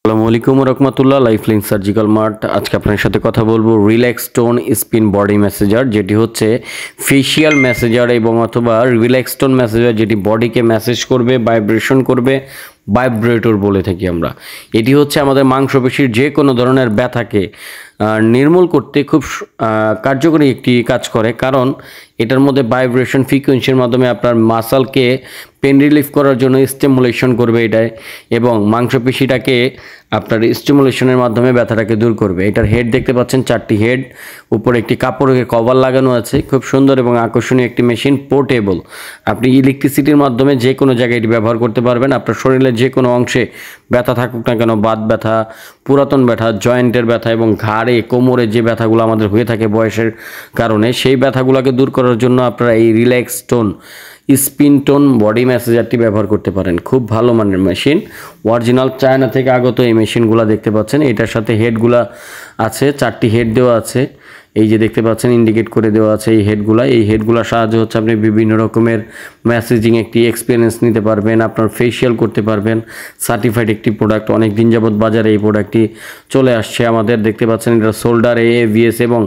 আসসালামু আলাইকুম রহমতুল্লাহ। Lifeline surgical mart আজকে আপনার সাথে কথা বলবো relax tone spin body massager, যেটি হচ্ছে ফেশিয়াল ম্যাসেজার এবং অথবা রিল্যাক্স টোন ম্যাসেজার, যেটি বডিকে ম্যাসেজ করবে, ভাইব্রেশন করবে, ভাইব্রেটর বলে থাকি আমরা। এটি হচ্ছে আমাদের মাংসপেশির যে কোনো ধরনের ব্যথাকে নির্মূল করতে খুব কার্যকরী একটি কাজ করে, কারণ এটার মধ্যে ভাইব্রেশন ফ্রিকোয়েন্সির মাধ্যমে আপনার মাসলকে পেন রিলিফ করার জন্য স্টিমুলেশন করবে এটায়, এবং মাংসপেশিটাকে আপনার স্টিমুলেশনের মাধ্যমে ব্যথাটাকে দূর করবে। এটার হেড দেখতে পাচ্ছেন, 4টি হেড, উপরে একটি কাপড়ের কভার লাগানো আছে। খুব সুন্দর এবং আকর্ষণীয় একটি মেশিন, পোর্টেবল। আপনি ইলেকট্রিসিটির মাধ্যমে যে কোনো জায়গায় এটি ব্যবহার করতে পারবেন। আপনার শরীরের যে কোনো অংশে ব্যথা থাকুক না কেন, বাত ব্যথা, পুরাতন ব্যথা, জয়েন্টের ব্যথা এবং ঘাড়ে কোমরে যে ব্যথাগুলো আমাদের হয়ে থাকে বয়সের কারণে, সেই ব্যথাগুলোকে দূর করার জন্য আপনারা এই relax tone spin tone body ম্যাসেজারটি ব্যবহার করতে পারেন। খুব ভালো মানের মেশিন, অরিজিনাল চায়না থেকে আগত এই মেশিনগুলো দেখতে পাচ্ছেন। এটার সাথে হেডগুলা আছে, 4টি হেড দেওয়া আছে। এই যে দেখতে পাচ্ছেন ইন্ডিকেট করে দেওয়া আছে এই হেডগুলোর সাহায্যে হচ্ছে আপনি বিভিন্ন রকমের মেসেজিং একটি এক্সপিরিয়েন্স নিতে পারবেন, আপনার ফেশিয়াল করতে পারবেন। সার্টিফাইড একটি প্রোডাক্ট, অনেক দিন যাবত বাজারে এই প্রোডাক্টটি চলে আসছে আমাদের। দেখতে পাচ্ছেন এটা শোল্ডার, এভিএস এবং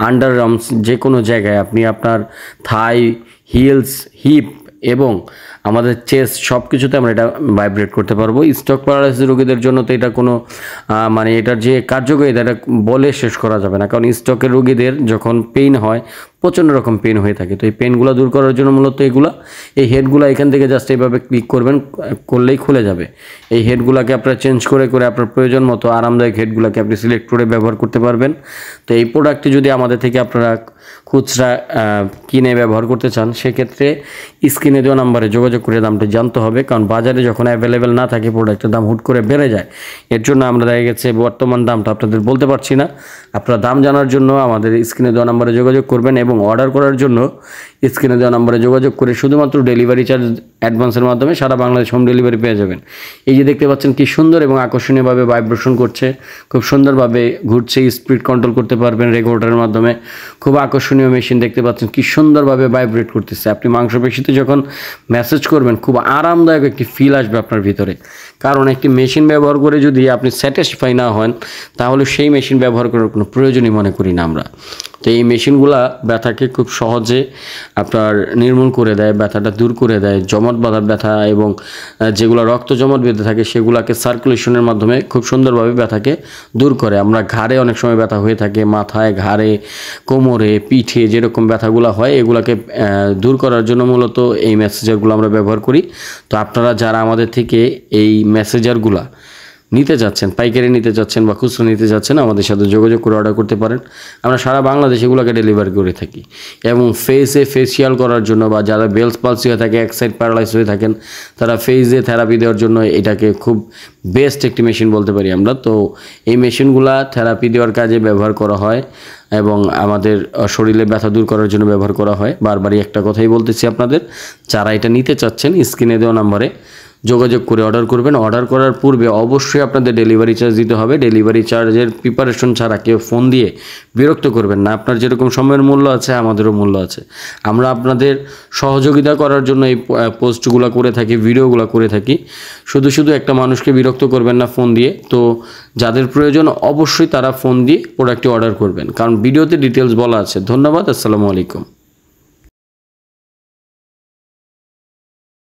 আন্ডার আর্মস যে কোনো জায়গায় আপনি আপনার থাই, হিলস, হিপ এবং আমাদের চেস্ট সব কিছুতে আমরা এটা ভাইব্রেট করতে পারবো। স্ট্রোক প্যারালাইসিস রোগীদের জন্য তো এটা কোনো এটার যে কার্যকারিতা এটা বলে শেষ করা যাবে না, কারণ স্ট্রোকের রোগীদের যখন পেইন হয়, প্রচণ্ড রকম পেন হয়ে থাকে। তো এই পেনগুলো দূর করার জন্য মূলত এই হেডগুলো এখান থেকে জাস্ট এইভাবে ক্লিক করবেন, করলেই খুলে যাবে। এই হেডগুলোকে আপনারা চেঞ্জ করে আপনার প্রয়োজন মতো আরামদায়ক হেডগুলোকে আপনি সিলেক্ট করে ব্যবহার করতে পারবেন। তো এই প্রোডাক্টটি যদি আমাদের থেকে আপনারা খুচরা কিনে ব্যবহার করতে চান, সেক্ষেত্রে স্ক্রিনে দেওয়া নাম্বারে যোগাযোগ করে দামটা জানতে হবে, কারণ বাজারে যখন অ্যাভেলেবেল না থাকে প্রোডাক্টের দাম হুট করে বেড়ে যায়। এর জন্য আমরা দেখা গেছে বর্তমান দামটা আপনাদের বলতে পারছি না। আপনারা দাম জানার জন্য আমাদের স্ক্রিনে দেওয়া নাম্বারে যোগাযোগ করবেন এবং অর্ডার করার জন্য স্ক্রিনে দেওয়া নাম্বারে যোগাযোগ করে শুধুমাত্র ডেলিভারি চার্জ অ্যাডভান্সের মাধ্যমে সারা বাংলাদেশ হোম ডেলিভারি পেয়ে যাবেন। এই যে দেখতে পাচ্ছেন কি সুন্দর এবং আকর্ষণীয়ভাবে ভাইব্রেশন করছে, খুব সুন্দরভাবে ঘুরছে, স্পিড কন্ট্রোল করতে পারবেন রেকর্ডারের মাধ্যমে। খুব আকর্ষণীয় মেশিন দেখতে পাচ্ছেন কি সুন্দরভাবে ভাইব্রেট করতেছে। আপনি মাংসপেশিতে যখন মেসেজ করবেন খুব আরামদায়ক একটি ফিল আসবে আপনার ভিতরে, কারণ একটি মেশিন ব্যবহার করে যদি আপনি স্যাটিসফাই না হন, তাহলে সেই মেশিন ব্যবহার করার কোনো প্রয়োজনই মনে করি না আমরা। তো এই মেশিনগুলা ব্যথাকে খুব সহজে আপনার নির্মূল করে দেয়, ব্যথাটা দূর করে দেয়। জমাট বাঁধার ব্যথা এবং যেগুলো রক্ত জমাট বেঁধে থাকে সেগুলোকে সার্কুলেশনের মাধ্যমে খুব সুন্দরভাবে ব্যথাকে দূর করে। আমরা ঘাড়ে অনেক সময় ব্যথা হয়ে থাকে, মাথায়, ঘাড়ে, কোমরে, পিঠে যেরকম ব্যথাগুলো হয়, এগুলাকে দূর করার জন্য মূলত এই মেসেজারগুলো আমরা ব্যবহার করি। তো আপনারা যারা আমাদের থেকে এই মেসেজারগুলা নিতে যাচ্ছেন, পাইকারি নিতে যাচ্ছেন বা খুচরো নিতে যাচ্ছেন, আমাদের সাথে যোগাযোগ করে অর্ডার করতে পারেন। আমরা সারা বাংলাদেশে এগুলোকে ডেলিভারি করে থাকি। এবং ফেশিয়াল করার জন্য বা যারা বেলস পালসি হয়ে থাকে, এক সাইড প্যারালাইজ হয়ে থাকেন, তারা ফেসে থেরাপি দেওয়ার জন্য এটাকে খুব বেস্ট একটি মেশিন বলতে পারি আমরা। তো এই মেশিনগুলা থেরাপি দেওয়ার কাজে ব্যবহার করা হয় এবং আমাদের শরীরে ব্যথা দূর করার জন্য ব্যবহার করা হয়। বারবারই একটা কথাই বলতেছি আপনাদের, যারা এটা নিতে চাচ্ছেন স্ক্রিনে দেওয়া নাম্বারে যোগাযোগ করে অর্ডার করবেন। অর্ডার করার পূর্বে অবশ্যই আপনাদের ডেলিভারি চার্জ দিতে হবে। ডেলিভারি চার্জের প্রিপারেশন ছাড়া কেউ ফোন দিয়ে বিরক্ত করবেন না। আপনার যেরকম সময়ের মূল্য আছে, আমাদেরও মূল্য আছে। আমরা আপনাদের সহযোগিতা করার জন্য এই পোস্টগুলো করে থাকি, ভিডিওগুলো করে থাকি। শুধু একটা মানুষকে বিরক্ত করবেন না ফোন দিয়ে। তো যাদের প্রয়োজন অবশ্যই তারা ফোন দিয়ে প্রোডাক্টটি অর্ডার করবেন, কারণ ভিডিওতে ডিটেলস বলা আছে। ধন্যবাদ, আসসালামু আলাইকুম।